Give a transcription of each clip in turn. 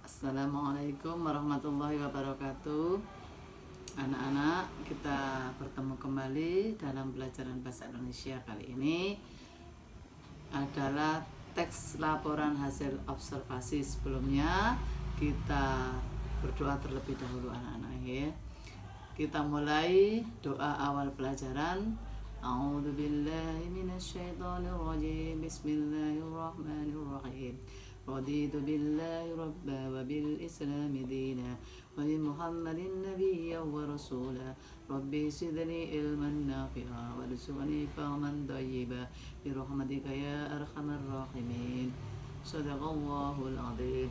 Assalamualaikum warahmatullahi wabarakatuh. Anak-anak, kita bertemu kembali dalam pelajaran bahasa Indonesia. Kali ini adalah teks laporan hasil observasi. Sebelumnya kita berdoa terlebih dahulu anak-anak ya. Kita mulai doa awal pelajaran. A'udzubillahi minasyaitonirrajim. Bismillahirrahmanirrahim. رضيت بالله ربا وبالإسلام دينا وبمحمد نبيا ورسولا ربي زدني علما نافعا وارزقني فهما طيبا برحمتك يا أرحم الراحمين صدق الله العظيم.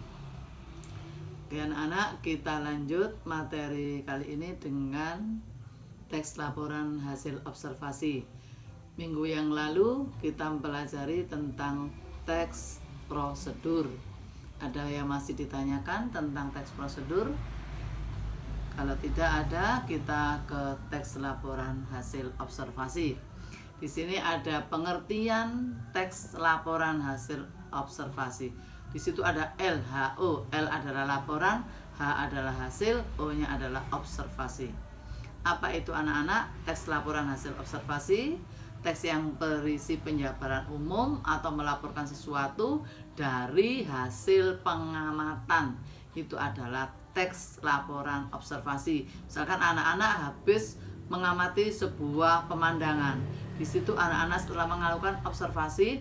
Oke anak-anak, kita lanjut materi kali ini dengan teks laporan hasil observasi. Minggu yang lalu kita mempelajari tentang teks prosedur. Ada yang masih ditanyakan tentang teks prosedur? Kalau tidak ada, kita ke teks laporan hasil observasi. Di sini ada pengertian teks laporan hasil observasi. Di situ ada LHO. L adalah laporan, H adalah hasil, O-nya adalah observasi. Apa itu anak-anak? Teks laporan hasil observasi, teks yang berisi penjabaran umum atau melaporkan sesuatu dari hasil pengamatan. Itu adalah teks laporan observasi. Misalkan anak-anak habis mengamati sebuah pemandangan. Di situ anak-anak setelah melakukan observasi,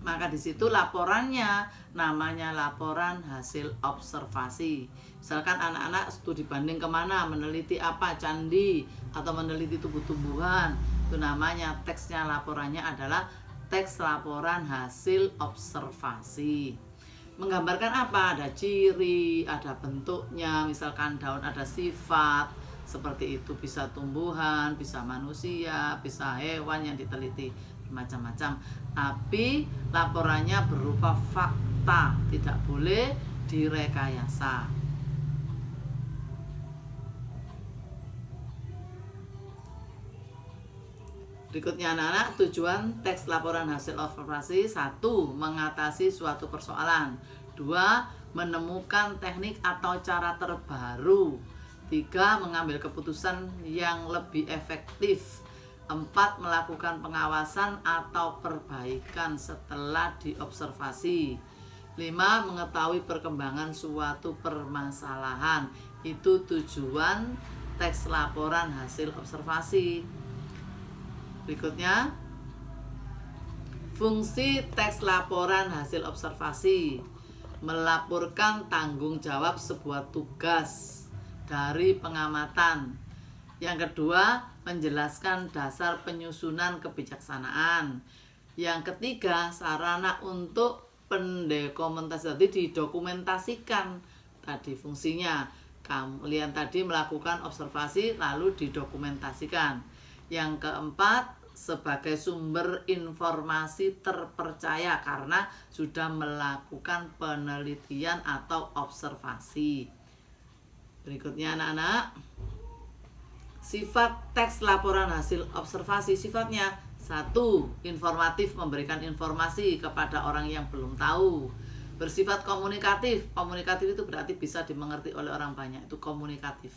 maka di situ laporannya namanya laporan hasil observasi. Misalkan anak-anak studi banding kemana, meneliti apa, candi atau meneliti tumbuh-tumbuhan, itu namanya teksnya, laporannya adalah teks laporan hasil observasi. Menggambarkan apa? Ada ciri, ada bentuknya, misalkan daun ada sifat seperti itu, bisa tumbuhan, bisa manusia, bisa hewan yang diteliti, macam-macam. Tapi laporannya berupa fakta, tidak boleh direkayasa. Berikutnya anak-anak, tujuan teks laporan hasil observasi: 1. Mengatasi suatu persoalan. 2. Menemukan teknik atau cara terbaru. 3. Mengambil keputusan yang lebih efektif. 4. Melakukan pengawasan atau perbaikan setelah diobservasi. 5. Mengetahui perkembangan suatu permasalahan. Itu tujuan teks laporan hasil observasi. Berikutnya, fungsi teks laporan hasil observasi: melaporkan tanggung jawab sebuah tugas dari pengamatan. Yang kedua, menjelaskan dasar penyusunan kebijaksanaan. Yang ketiga, sarana untuk pendokumentasian, jadi didokumentasikan tadi fungsinya. Kalian tadi melakukan observasi lalu didokumentasikan. Yang keempat, sebagai sumber informasi terpercaya karena sudah melakukan penelitian atau observasi. Berikutnya anak-anak, sifat teks laporan hasil observasi. Sifatnya: 1. Informatif, memberikan informasi kepada orang yang belum tahu. Bersifat komunikatif. Komunikatif itu berarti bisa dimengerti oleh orang banyak, itu komunikatif.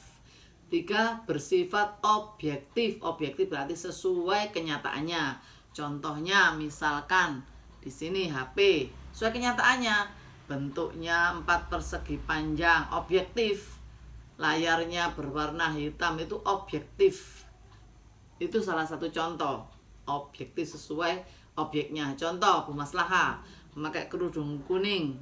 3. Bersifat objektif. Objektif berarti sesuai kenyataannya. Contohnya misalkan di sini HP, sesuai kenyataannya. Bentuknya 4 persegi panjang, objektif. Layarnya berwarna hitam, itu objektif. Itu salah satu contoh. Objektif sesuai objeknya. Contoh, Bu Maslahah memakai kerudung kuning.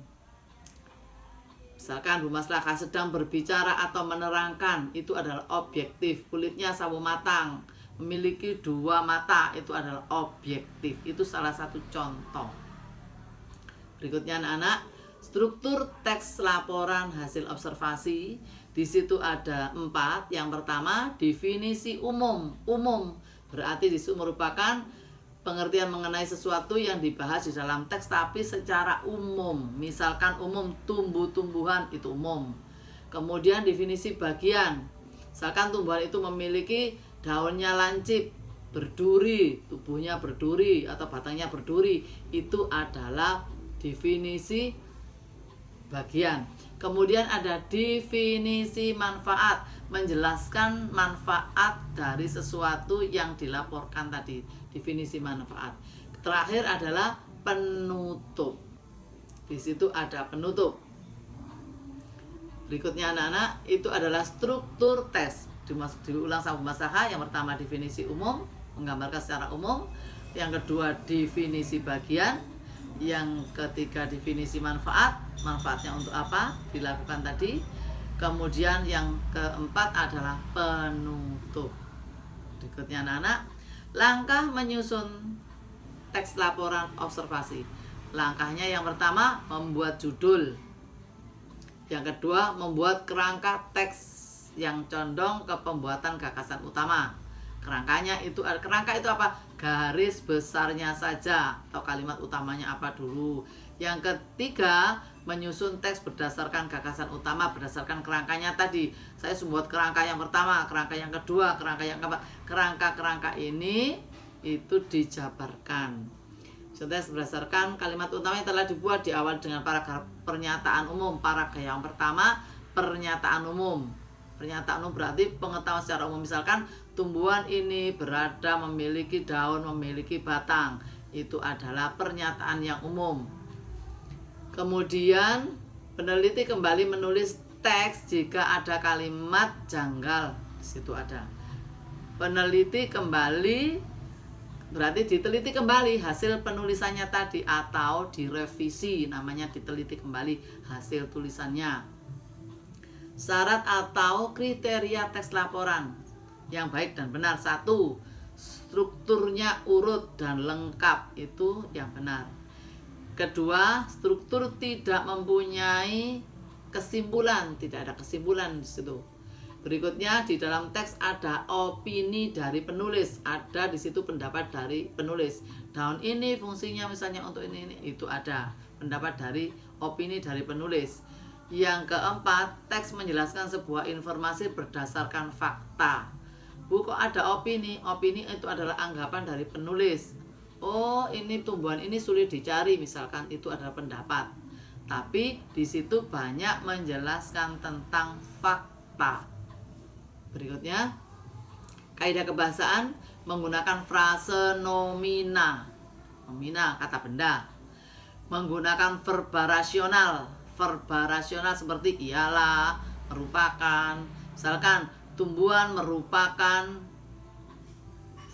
Misalkan Bu Maslahah sedang berbicara atau menerangkan, itu adalah objektif. Kulitnya sawo matang, memiliki 2 mata, itu adalah objektif. Itu salah satu contoh. Berikutnya anak-anak, struktur teks laporan hasil observasi. Di situ ada 4. Yang pertama, definisi umum. Umum berarti di situ merupakan pengertian mengenai sesuatu yang dibahas di dalam teks tapi secara umum. Misalkan umum, tumbuh-tumbuhan itu umum. Kemudian definisi bagian. Misalkan tumbuhan itu memiliki daunnya lancip, berduri, tubuhnya berduri atau batangnya berduri. Itu adalah definisi bagian. Kemudian ada definisi manfaat, menjelaskan manfaat dari sesuatu yang dilaporkan tadi, definisi manfaat. Terakhir adalah penutup. Di situ ada penutup. Berikutnya anak-anak, itu adalah struktur tes. Diulang sama Bu Mas Saha. Yang pertama definisi umum, menggambarkan secara umum. Yang kedua definisi bagian. Yang ketiga definisi manfaat, manfaatnya untuk apa dilakukan tadi. Kemudian yang keempat adalah penutup. Berikutnya anak-anak, langkah menyusun teks laporan observasi. Langkahnya yang pertama membuat judul. Yang kedua membuat kerangka teks yang condong ke pembuatan gagasan utama. Kerangka itu apa? Garis besarnya saja atau kalimat utamanya apa dulu. Yang ketiga, menyusun teks berdasarkan gagasan utama, berdasarkan kerangkanya tadi. Saya membuat kerangka yang pertama, kerangka yang kedua, kerangka yang keempat. Kerangka ini itu dijabarkan. Teks berdasarkan kalimat utama yang telah dibuat di awal dengan paragraf pernyataan umum. Paragraf yang pertama, pernyataan umum. Pernyataan umum berarti pengetahuan secara umum. Misalkan tumbuhan ini berada, memiliki daun, memiliki batang. Itu adalah pernyataan yang umum. Kemudian peneliti kembali menulis teks jika ada kalimat janggal. Di situ ada. Peneliti kembali berarti diteliti kembali hasil penulisannya tadi atau direvisi, namanya diteliti kembali hasil tulisannya. Syarat atau kriteria teks laporan yang baik dan benar. 1. Strukturnya urut dan lengkap, itu yang benar. Kedua, struktur tidak mempunyai kesimpulan, tidak ada kesimpulan di situ. Berikutnya di dalam teks ada opini dari penulis, ada di situ pendapat dari penulis. Daun ini fungsinya misalnya untuk ini, itu ada pendapat dari opini dari penulis. Yang keempat, teks menjelaskan sebuah informasi berdasarkan fakta. Bu, kok ada opini? Opini itu adalah anggapan dari penulis. Oh, ini tumbuhan ini sulit dicari, misalkan itu adalah pendapat. Tapi di situ banyak menjelaskan tentang fakta. Berikutnya, kaidah kebahasaan menggunakan frase nomina. Nomina, kata benda. Menggunakan verba rasional. Verba rasional seperti ialah, merupakan. Misalkan, tumbuhan merupakan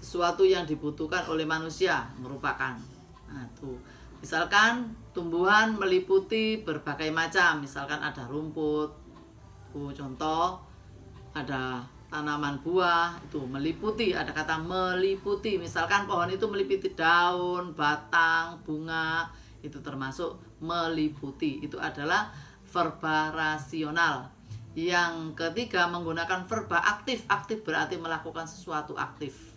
sesuatu yang dibutuhkan oleh manusia, merupakan. Nah, tuh. Misalkan, tumbuhan meliputi berbagai macam. Misalkan ada rumput. Contoh, ada tanaman buah, itu meliputi, ada kata meliputi. Misalkan pohon itu meliputi daun, batang, bunga, itu termasuk meliputi. Itu adalah verba rasional. Yang ketiga menggunakan verba aktif. Aktif berarti melakukan sesuatu aktif.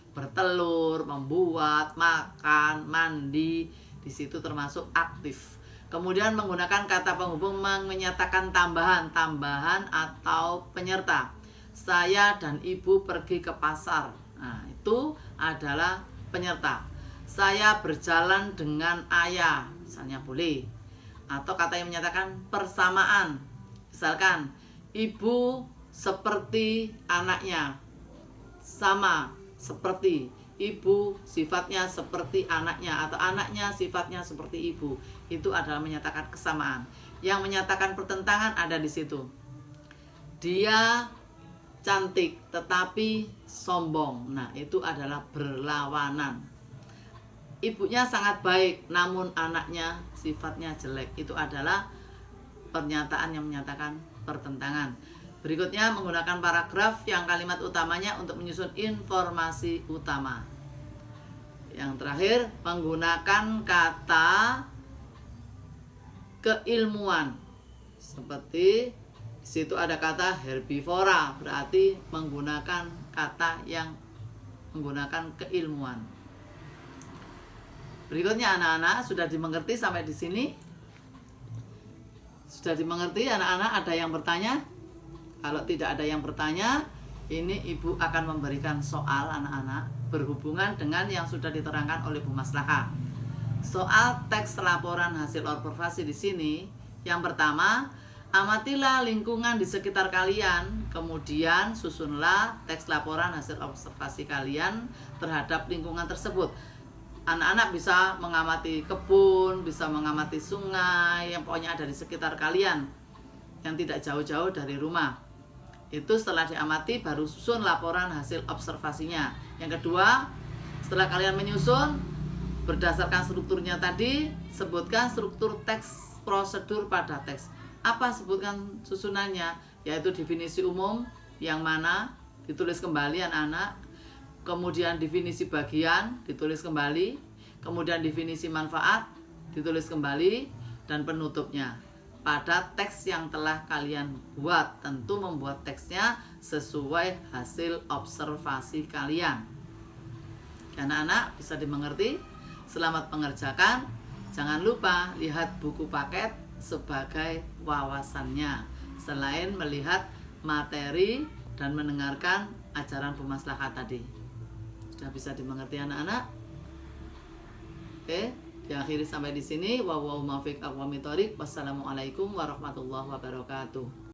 Bertelur, membuat, makan, mandi, di situ termasuk aktif. Kemudian menggunakan kata penghubung menyatakan tambahan atau penyerta. Saya dan ibu pergi ke pasar. Nah, itu adalah penyerta. Saya berjalan dengan ayah, misalnya boleh. Atau kata yang menyatakan persamaan. Misalkan, ibu seperti anaknya. Sama, seperti. Ibu sifatnya seperti anaknya, atau anaknya sifatnya seperti ibu. Itu adalah menyatakan kesamaan. Yang menyatakan pertentangan ada di situ. Dia cantik tetapi sombong. Nah, itu adalah berlawanan. Ibunya sangat baik namun anaknya sifatnya jelek. Itu adalah pernyataan yang menyatakan pertentangan. Berikutnya menggunakan paragraf yang kalimat utamanya untuk menyusun informasi utama. Yang terakhir menggunakan kata keilmuan. Seperti di situ ada kata herbivora, berarti menggunakan kata yang menggunakan keilmuan. Berikutnya anak-anak sudah dimengerti sampai di sini? Sudah dimengerti anak-anak? Ada yang bertanya? Kalau tidak ada yang bertanya, ini ibu akan memberikan soal anak-anak berhubungan dengan yang sudah diterangkan oleh Bu Maslahah. Soal teks laporan hasil observasi di sini Yang pertama, amatilah lingkungan di sekitar kalian, kemudian susunlah teks laporan hasil observasi kalian terhadap lingkungan tersebut. Anak-anak bisa mengamati kebun, bisa mengamati sungai, yang pokoknya ada di sekitar kalian, yang tidak jauh-jauh dari rumah. Itu setelah diamati baru susun laporan hasil observasinya. Yang kedua, setelah kalian menyusun, berdasarkan strukturnya tadi, sebutkan struktur teks prosedur pada teks. Apa sebutkan susunannya? Yaitu definisi umum, yang mana ditulis kembali anak-anak, kemudian definisi bagian ditulis kembali, kemudian definisi manfaat ditulis kembali, dan penutupnya pada teks yang telah kalian buat. Tentu membuat teksnya sesuai hasil observasi kalian. Anak-anak bisa dimengerti? Selamat mengerjakan. Jangan lupa lihat buku paket sebagai wawasannya, selain melihat materi dan mendengarkan ajaran pemaslahat tadi. Sudah bisa dimengerti anak-anak? Oke, diakhiri sampai di sini. Wassalamualaikum warahmatullahi wabarakatuh.